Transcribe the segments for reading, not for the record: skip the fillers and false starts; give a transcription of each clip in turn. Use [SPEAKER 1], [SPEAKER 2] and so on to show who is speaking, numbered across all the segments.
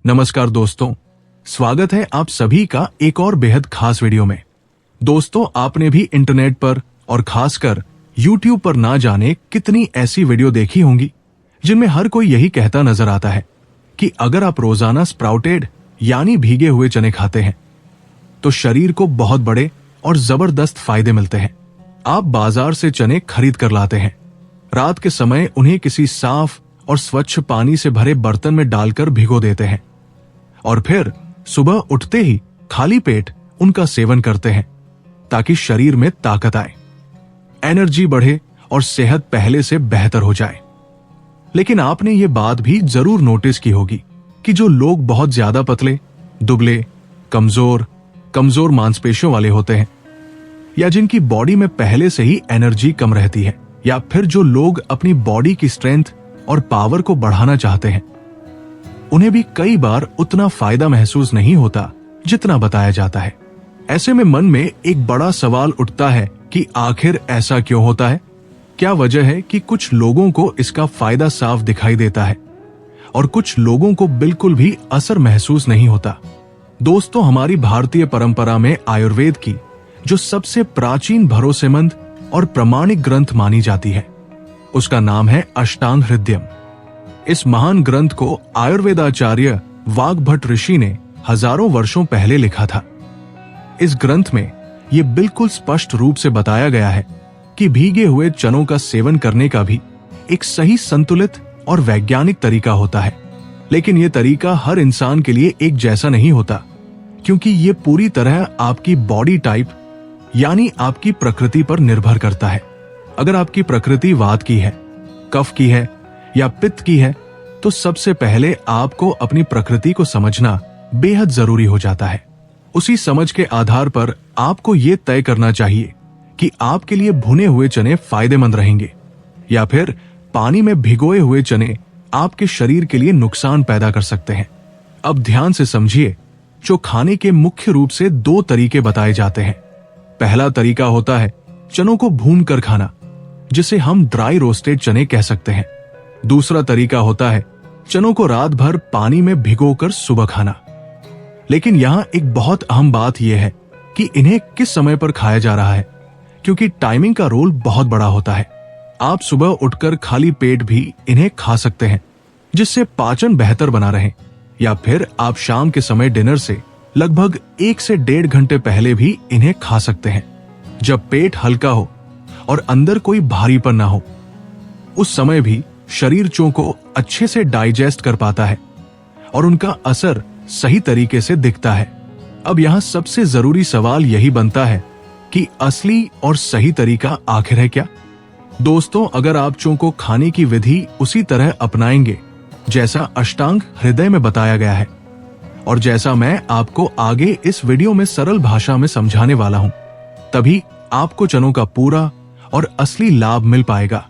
[SPEAKER 1] नमस्कार दोस्तों, स्वागत है आप सभी का एक और बेहद खास वीडियो में। दोस्तों, आपने भी इंटरनेट पर और खासकर YouTube पर ना जाने कितनी ऐसी वीडियो देखी होंगी जिनमें हर कोई यही कहता नजर आता है कि अगर आप रोजाना स्प्राउटेड यानी भीगे हुए चने खाते हैं तो शरीर को बहुत बड़े और जबरदस्त फायदे मिलते हैं। आप बाजार से चने खरीद कर लाते हैं, रात के समय उन्हें किसी साफ और स्वच्छ पानी से भरे बर्तन में डालकर भिगो देते हैं और फिर सुबह उठते ही खाली पेट उनका सेवन करते हैं ताकि शरीर में ताकत आए, एनर्जी बढ़े और सेहत पहले से बेहतर हो जाए। लेकिन आपने ये बात भी जरूर नोटिस की होगी कि जो लोग बहुत ज्यादा पतले, दुबले, कमजोर मांसपेशियों वाले होते हैं या जिनकी बॉडी में पहले से ही एनर्जी कम रहती है, या फिर जो लोग अपनी बॉडी की स्ट्रेंथ और पावर को बढ़ाना चाहते हैं, उन्हें भी कई बार उतना फायदा महसूस नहीं होता जितना बताया जाता है। ऐसे में मन में एक बड़ा सवाल उठता है कि आखिर ऐसा क्यों होता है? क्या वजह है कि कुछ लोगों को इसका फायदा साफ दिखाई देता है और कुछ लोगों को बिल्कुल भी असर महसूस नहीं होता? दोस्तों, हमारी भारतीय परंपरा में आयुर्वेद की जो सबसे प्राचीन, भरोसेमंद और प्रामाणिक ग्रंथ मानी जाती है, उसका नाम है अष्टांग हृदयम। इस महान ग्रंथ को आयुर्वेदाचार्य वाग्भट ऋषि ने हजारों वर्षों पहले लिखा था। इस ग्रंथ में यह बिल्कुल स्पष्ट रूप से बताया गया है कि भीगे हुए चनों का सेवन करने का भी एक सही, संतुलित और वैज्ञानिक तरीका होता है। लेकिन यह तरीका हर इंसान के लिए एक जैसा नहीं होता, क्योंकि यह पूरी तरह आपकी बॉडी टाइप यानी आपकी प्रकृति पर निर्भर करता है। अगर आपकी प्रकृति वात की है, कफ की है या पित्त की है, तो सबसे पहले आपको अपनी प्रकृति को समझना बेहद जरूरी हो जाता है। उसी समझ के आधार पर आपको ये तय करना चाहिए कि आपके लिए भुने हुए चने फायदेमंद रहेंगे या फिर पानी में भिगोए हुए चने आपके शरीर के लिए नुकसान पैदा कर सकते हैं। अब ध्यान से समझिए, जो खाने के मुख्य रूप से दो तरीके बताए जाते हैं। पहला तरीका होता है चनों को भून कर खाना, जिसे हम ड्राई रोस्टेड चने कह सकते हैं। दूसरा तरीका होता है चनों को रात भर पानी में भिगोकर सुबह खाना। लेकिन यहाँ एक बहुत अहम बात यह है कि इन्हें किस समय पर खाया जा रहा है, क्योंकि टाइमिंग का रोल बहुत बड़ा होता है। आप सुबह उठकर खाली पेट भी इन्हें खा सकते हैं, जिससे पाचन बेहतर बना रहे, या फिर आप शाम के समय डिनर से लगभग 1 से 1.5 घंटे पहले भी इन्हें खा सकते हैं, जब पेट हल्का हो और अंदर कोई भारीपन ना हो। उस समय भी शरीर चों को अच्छे से डाइजेस्ट कर पाता है और उनका असर सही तरीके से दिखता है। अब यहाँ सबसे जरूरी सवाल यही बनता है कि असली और सही तरीका आखिर है क्या? दोस्तों, अगर आप चों को खाने की विधि उसी तरह अपनाएंगे जैसा अष्टांग हृदय में बताया गया है और जैसा मैं आपको आगे इस वीडियो में सरल भाषा में समझाने वाला हूं, तभी आपको चनों का पूरा और असली लाभ मिल पाएगा।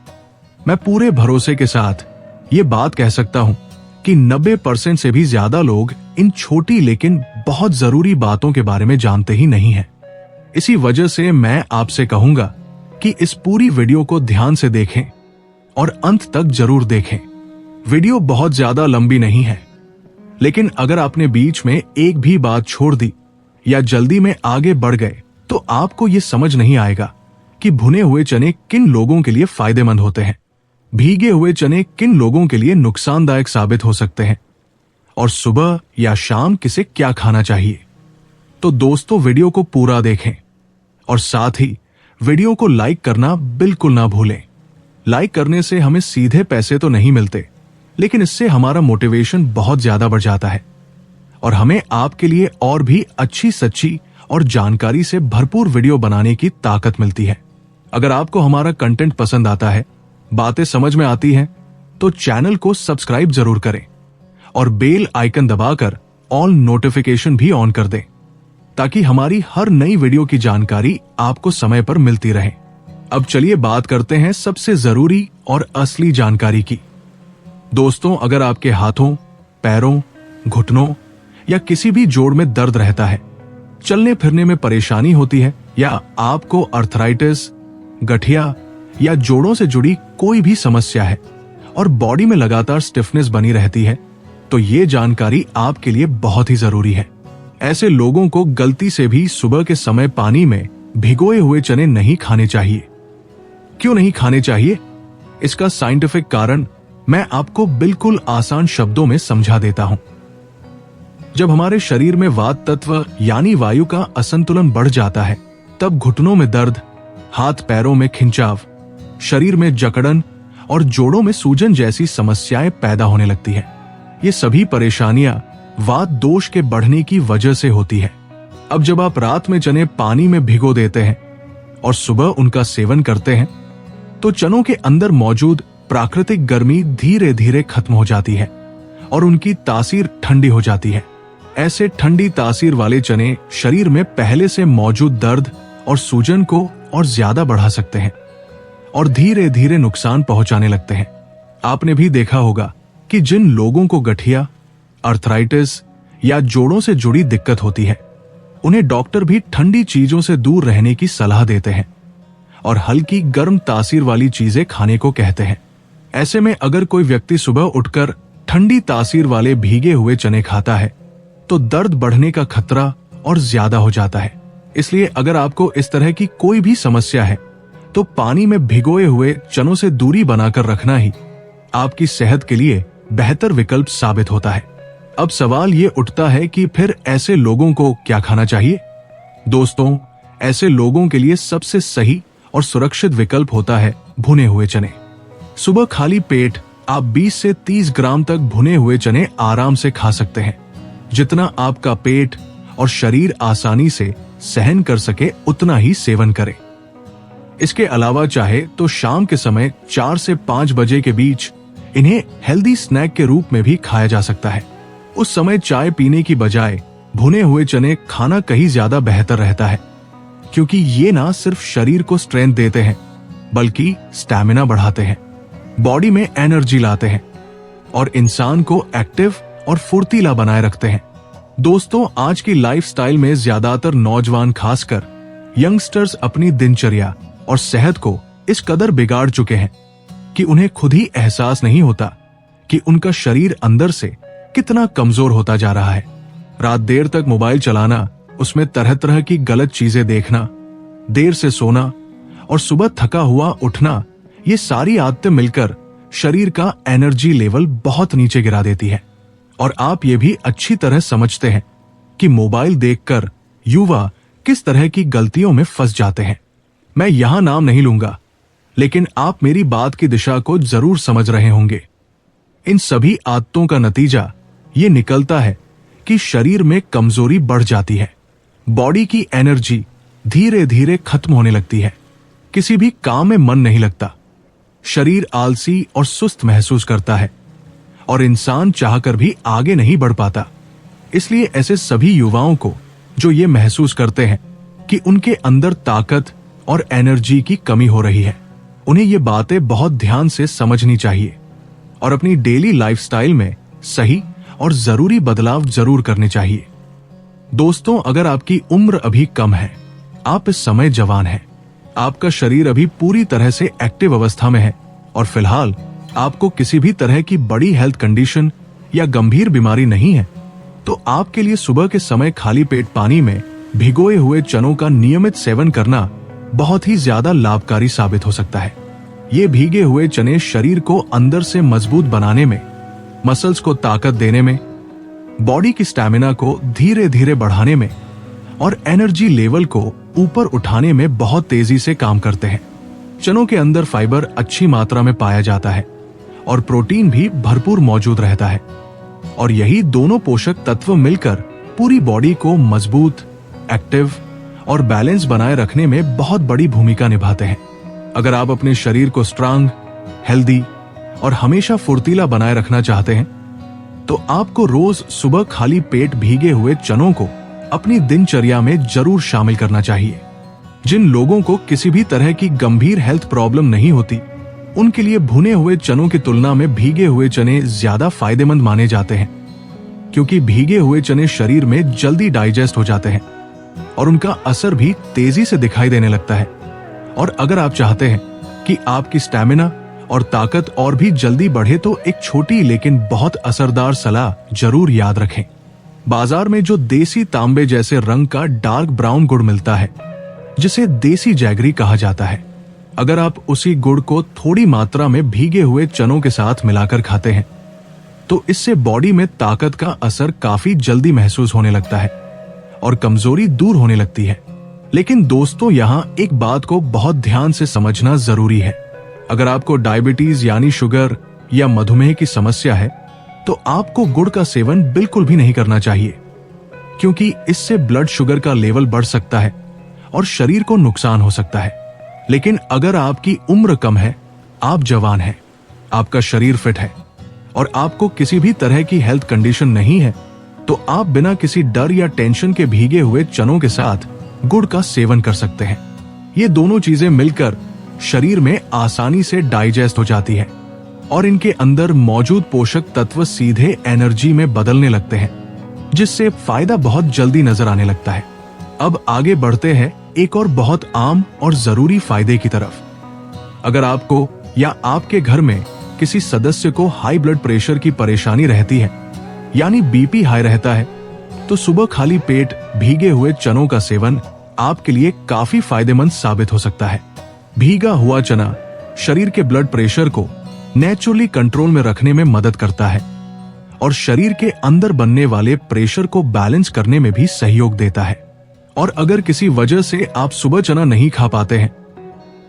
[SPEAKER 1] मैं पूरे भरोसे के साथ ये बात कह सकता हूं कि 90% से भी ज्यादा लोग इन छोटी लेकिन बहुत जरूरी बातों के बारे में जानते ही नहीं हैं। इसी वजह से मैं आपसे कहूंगा कि इस पूरी वीडियो को ध्यान से देखें और अंत तक जरूर देखें। वीडियो बहुत ज्यादा लंबी नहीं है, लेकिन अगर आपने बीच में एक भी बात छोड़ दी या जल्दी में आगे बढ़ गए तो आपको ये समझ नहीं आएगा कि भुने हुए चने किन लोगों के लिए फायदेमंद होते हैं, भीगे हुए चने किन लोगों के लिए नुकसानदायक साबित हो सकते हैं और सुबह या शाम किसे क्या खाना चाहिए। तो दोस्तों, वीडियो को पूरा देखें और साथ ही वीडियो को लाइक करना बिल्कुल ना भूलें। लाइक करने से हमें सीधे पैसे तो नहीं मिलते, लेकिन इससे हमारा मोटिवेशन बहुत ज्यादा बढ़ जाता है और हमें आपके लिए और भी अच्छी, सच्ची और जानकारी से भरपूर वीडियो बनाने की ताकत मिलती है। अगर आपको हमारा कंटेंट पसंद आता है, बातें समझ में आती हैं, तो चैनल को सब्सक्राइब जरूर करें और बेल आइकन दबाकर ऑल नोटिफिकेशन भी ऑन कर दें, ताकि हमारी हर नई वीडियो की जानकारी आपको समय पर मिलती रहे। अब चलिए बात करते हैं सबसे जरूरी और असली जानकारी की। दोस्तों, अगर आपके हाथों, पैरों, घुटनों या किसी भी जोड़ में दर्द रहता है, चलने फिरने में परेशानी होती है, या आपको अर्थराइटिस, गठिया या जोड़ों से जुड़ी कोई भी समस्या है और बॉडी में लगातार स्टिफनेस बनी रहती है, तो ये जानकारी आपके लिए बहुत ही जरूरी है। ऐसे लोगों को गलती से भी सुबह के समय पानी में भिगोए हुए चने नहीं खाने चाहिए। क्यों नहीं खाने चाहिए? इसका साइंटिफिक कारण मैं आपको बिल्कुल आसान शब्दों में समझा देता हूं। जब हमारे शरीर में वात तत्व यानी वायु का असंतुलन बढ़ जाता है, तब घुटनों में दर्द, हाथ पैरों में खिंचाव, शरीर में जकड़न और जोड़ों में सूजन जैसी समस्याएं पैदा होने लगती है। ये सभी परेशानियां वात दोष के बढ़ने की वजह से होती है। अब जब आप रात में चने पानी में भिगो देते हैं और सुबह उनका सेवन करते हैं, तो चनों के अंदर मौजूद प्राकृतिक गर्मी धीरे धीरे खत्म हो जाती है और उनकी तासीर ठंडी हो जाती है। ऐसे ठंडी तासीर वाले चने शरीर में पहले से मौजूद दर्द और सूजन को और ज्यादा बढ़ा सकते हैं और धीरे धीरे नुकसान पहुंचाने लगते हैं। आपने भी देखा होगा कि जिन लोगों को गठिया, अर्थराइटिस या जोड़ों से जुड़ी दिक्कत होती है, उन्हें डॉक्टर भी ठंडी चीजों से दूर रहने की सलाह देते हैं और हल्की गर्म तासीर वाली चीजें खाने को कहते हैं। ऐसे में अगर कोई व्यक्ति सुबह उठकर ठंडी तासीर वाले भीगे हुए चने खाता है, तो दर्द बढ़ने का खतरा और ज्यादा हो जाता है। इसलिए अगर आपको इस तरह की कोई भी समस्या है, तो पानी में भिगोए हुए चनों से दूरी बनाकर रखना ही आपकी सेहत के लिए बेहतर विकल्प साबित होता है। अब सवाल ये उठता है कि फिर ऐसे लोगों को क्या खाना चाहिए? दोस्तों, ऐसे लोगों के लिए सबसे सही और सुरक्षित विकल्प होता है भुने हुए चने। सुबह खाली पेट आप 20 से 30 ग्राम तक भुने हुए चने आराम से खा सकते हैं। जितना आपका पेट और शरीर आसानी से सहन कर सके उतना ही सेवन करें। इसके अलावा चाहे तो शाम के समय 4 से 5 बजे के बीच इन्हें हेल्दी स्नैक के रूप में भी खाया जा सकता है। उस समय चाय पीने की बजाय भुने हुए चने खाना कहीं ज्यादा बेहतर रहता है, क्योंकि ये ना सिर्फ शरीर को स्ट्रेंथ देते हैं, बल्कि स्टैमिना बढ़ाते हैं, बॉडी में एनर्जी लाते हैं और इंसान को एक्टिव और फुर्तीला बनाए रखते हैं। दोस्तों, आज की लाइफस्टाइल में ज्यादातर नौजवान, खासकर यंगस्टर्स, अपनी दिनचर्या और सेहत को इस कदर बिगाड़ चुके हैं कि उन्हें खुद ही एहसास नहीं होता कि उनका शरीर अंदर से कितना कमजोर होता जा रहा है। रात देर तक मोबाइल चलाना, उसमें तरह तरह की गलत चीजें देखना, देर से सोना और सुबह थका हुआ उठना, ये सारी आदतें मिलकर शरीर का एनर्जी लेवल बहुत नीचे गिरा देती है। और आप ये भी अच्छी तरह समझते हैं कि मोबाइल देखकर युवा किस तरह की गलतियों में फंस जाते हैं। मैं यहां नाम नहीं लूंगा, लेकिन आप मेरी बात की दिशा को जरूर समझ रहे होंगे। इन सभी आदतों का नतीजा ये निकलता है कि शरीर में कमजोरी बढ़ जाती है, बॉडी की एनर्जी धीरे धीरे खत्म होने लगती है, किसी भी काम में मन नहीं लगता, शरीर आलसी और सुस्त महसूस करता है और इंसान चाहकर भी आगे नहीं बढ़ पाता। इसलिए ऐसे सभी युवाओं को जो ये महसूस करते हैं कि उनके अंदर ताकत और एनर्जी की कमी हो रही है, उन्हें ये बातें बहुत ध्यान से समझनी चाहिए और अपनी डेली लाइफस्टाइल में सही और जरूरी बदलाव जरूर करने चाहिए। दोस्तों, अगर आपकी उम्र अभी कम है, आप इस समय जवान हैं, आपका शरीर अभी पूरी तरह से एक्टिव अवस्था में है और फिलहाल आपको किसी भी तरह की बड़ी हेल्थ कंडीशन या गंभीर बीमारी नहीं है, तो आपके लिए सुबह के समय खाली पेट पानी में भिगोए हुए चनों का नियमित सेवन करना बहुत ही ज्यादा लाभकारी साबित हो सकता है। ये भीगे हुए चने शरीर को अंदर से मजबूत बनाने में, मसल्स को ताकत देने में, बॉडी की स्टैमिना को धीरे धीरे बढ़ाने में और एनर्जी लेवल को ऊपर उठाने में बहुत तेजी से काम करते हैं। चनों के अंदर फाइबर अच्छी मात्रा में पाया जाता है और प्रोटीन भी भरपूर मौजूद रहता है और यही दोनों पोषक तत्व मिलकर पूरी बॉडी को मजबूत, एक्टिव और बैलेंस बनाए रखने में बहुत बड़ी भूमिका निभाते हैं। अगर आप अपने शरीर को स्ट्रांग, हेल्दी और हमेशा फुर्तीला बनाए रखना चाहते हैं, तो आपको रोज सुबह खाली पेट भीगे हुए चनों को अपनी दिनचर्या में जरूर शामिल करना चाहिए। जिन लोगों को किसी भी तरह की गंभीर हेल्थ प्रॉब्लम नहीं होती, उनके लिए भुने हुए चनों की तुलना में भीगे हुए चने ज्यादा फायदेमंद माने जाते हैं, क्योंकि भीगे हुए चने शरीर में जल्दी डाइजेस्ट हो जाते हैं और उनका असर भी तेजी से दिखाई देने लगता है। और अगर आप चाहते हैं कि आपकी स्टैमिना और ताकत और भी जल्दी बढ़े तो एक छोटी लेकिन बहुत असरदार सलाह जरूर याद रखें। बाजार में जो देसी तांबे जैसे रंग का डार्क ब्राउन गुड़ मिलता है, जिसे देसी जैगरी कहा जाता है, अगर आप उसी गुड़ को थोड़ी मात्रा में भीगे हुए चनों के साथ मिलाकर खाते हैं तो इससे बॉडी में ताकत का असर काफी जल्दी महसूस होने लगता है और कमजोरी दूर होने लगती है। लेकिन दोस्तों, यहाँ एक बात को बहुत ध्यान से समझना जरूरी है। अगर आपको डायबिटीज यानी शुगर या मधुमेह की समस्या है तो आपको गुड़ का सेवन बिल्कुल भी नहीं करना चाहिए, क्योंकि इससे ब्लड शुगर का लेवल बढ़ सकता है और शरीर को नुकसान हो सकता है। लेकिन अगर आपकी उम्र कम है, आप जवान हैं, आपका शरीर फिट है और आपको किसी भी तरह की हेल्थ कंडीशन नहीं है, तो आप बिना किसी डर या टेंशन के भीगे हुए चनों के साथ गुड़ का सेवन कर सकते हैं। ये दोनों चीजें मिलकर शरीर में आसानी से डाइजेस्ट हो जाती है और इनके अंदर मौजूद पोषक तत्व सीधे एनर्जी में बदलने लगते हैं, जिससे फायदा बहुत जल्दी नजर आने लगता है। अब आगे बढ़ते हैं एक और बहुत आम और जरूरी फायदे की तरफ। अगर आपको या आपके घर में किसी सदस्य को हाई ब्लड प्रेशर की परेशानी रहती है, यानी बीपी हाई रहता है, तो सुबह खाली पेट भीगे हुए चनों का सेवन आपके लिए काफी फायदेमंद साबित हो सकता है। भीगा हुआ चना शरीर के ब्लड प्रेशर को नेचुरली कंट्रोल में रखने में मदद करता है और शरीर के अंदर बनने वाले प्रेशर को बैलेंस करने में भी सहयोग देता है। और अगर किसी वजह से आप सुबह चना नहीं खा पाते हैं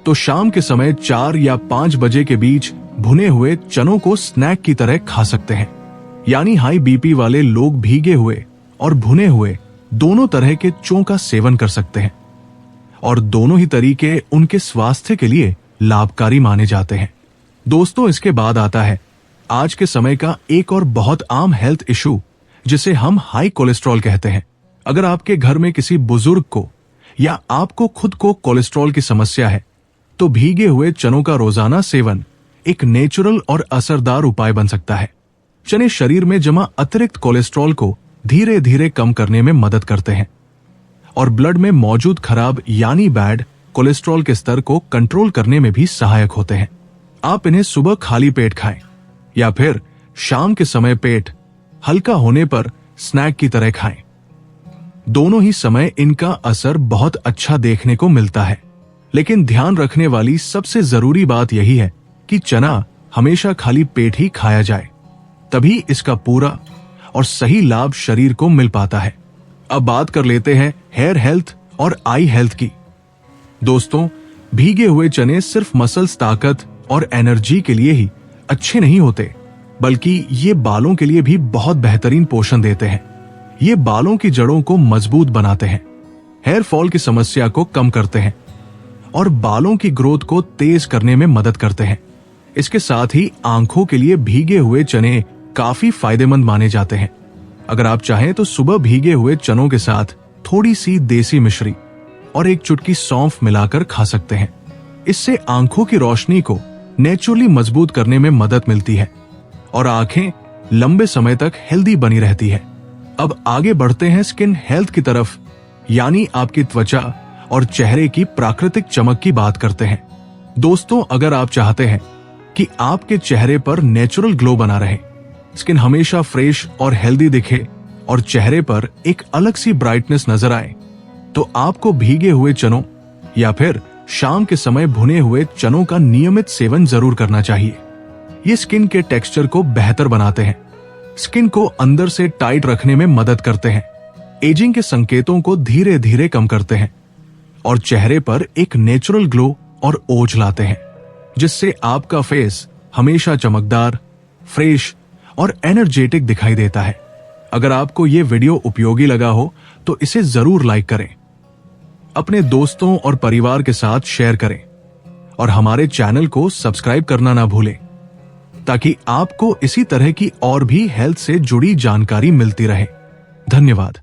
[SPEAKER 1] तो शाम के समय 4 या 5 बजे के बीच भुने हुए चनों को स्नैक की तरह खा सकते हैं। यानी हाई बीपी वाले लोग भीगे हुए और भुने हुए दोनों तरह के चों का सेवन कर सकते हैं और दोनों ही तरीके उनके स्वास्थ्य के लिए लाभकारी माने जाते हैं। दोस्तों, इसके बाद आता है आज के समय का एक और बहुत आम हेल्थ इशू, जिसे हम हाई कोलेस्ट्रॉल कहते हैं। अगर आपके घर में किसी बुजुर्ग को या आपको खुद को कोलेस्ट्रॉल की समस्या है तो भीगे हुए चनों का रोजाना सेवन एक नेचुरल और असरदार उपाय बन सकता है। चने शरीर में जमा अतिरिक्त कोलेस्ट्रॉल को धीरे धीरे कम करने में मदद करते हैं और ब्लड में मौजूद खराब यानी बैड कोलेस्ट्रॉल के स्तर को कंट्रोल करने में भी सहायक होते हैं। आप इन्हें सुबह खाली पेट खाएं या फिर शाम के समय पेट हल्का होने पर स्नैक की तरह खाएं। दोनों ही समय इनका असर बहुत अच्छा देखने को मिलता है। लेकिन ध्यान रखने वाली सबसे जरूरी बात यही है कि चना हमेशा खाली पेट ही खाया जाए, तभी इसका पूरा और सही लाभ शरीर को मिल पाता है। अब बात कर लेते हैं हेयर हेल्थ और आई हेल्थ की। दोस्तों, भीगे हुए चने सिर्फ मसल्स ताकत और एनर्जी के लिए ही अच्छे नहीं होते, बल्कि ये बालों के लिए भी बहुत बेहतरीन पोषण देते हैं। ये बालों की जड़ों को मजबूत बनाते हैं, हेयर फॉल की समस्या को कम करते हैं और बालों की ग्रोथ को तेज करने में मदद करते हैं। इसके साथ ही आंखों के लिए भीगे हुए चने काफी फायदेमंद माने जाते हैं। अगर आप चाहें तो सुबह भीगे हुए चनों के साथ थोड़ी सी देसी मिश्री और एक चुटकी सौंफ मिलाकर खा सकते हैं। इससे आंखों की रोशनी को नेचुरली मजबूत करने में मदद मिलती है और आंखें लंबे समय तक हेल्दी बनी रहती है। अब आगे बढ़ते हैं स्किन हेल्थ की तरफ, यानी आपकी त्वचा और चेहरे की प्राकृतिक चमक की बात करते हैं। दोस्तों, अगर आप चाहते हैं कि आपके चेहरे पर नेचुरल ग्लो बना रहे, स्किन हमेशा फ्रेश और हेल्दी दिखे और चेहरे पर एक अलग सी ब्राइटनेस नजर आए, तो आपको भीगे हुए चनों या फिर शाम के समय भुने हुए चनों का नियमित सेवन जरूर करना चाहिए। ये स्किन के टेक्सचर को बेहतर बनाते हैं, स्किन को अंदर से टाइट रखने में मदद करते हैं, एजिंग के संकेतों को धीरे धीरे कम करते हैं और चेहरे पर एक नेचुरल ग्लो और ओज लाते हैं, जिससे आपका फेस हमेशा चमकदार, फ्रेश और एनर्जेटिक दिखाई देता है। अगर आपको ये वीडियो उपयोगी लगा हो तो इसे जरूर लाइक करें, अपने दोस्तों और परिवार के साथ शेयर करें और हमारे चैनल को सब्सक्राइब करना ना भूलें, ताकि आपको इसी तरह की और भी हेल्थ से जुड़ी जानकारी मिलती रहे। धन्यवाद।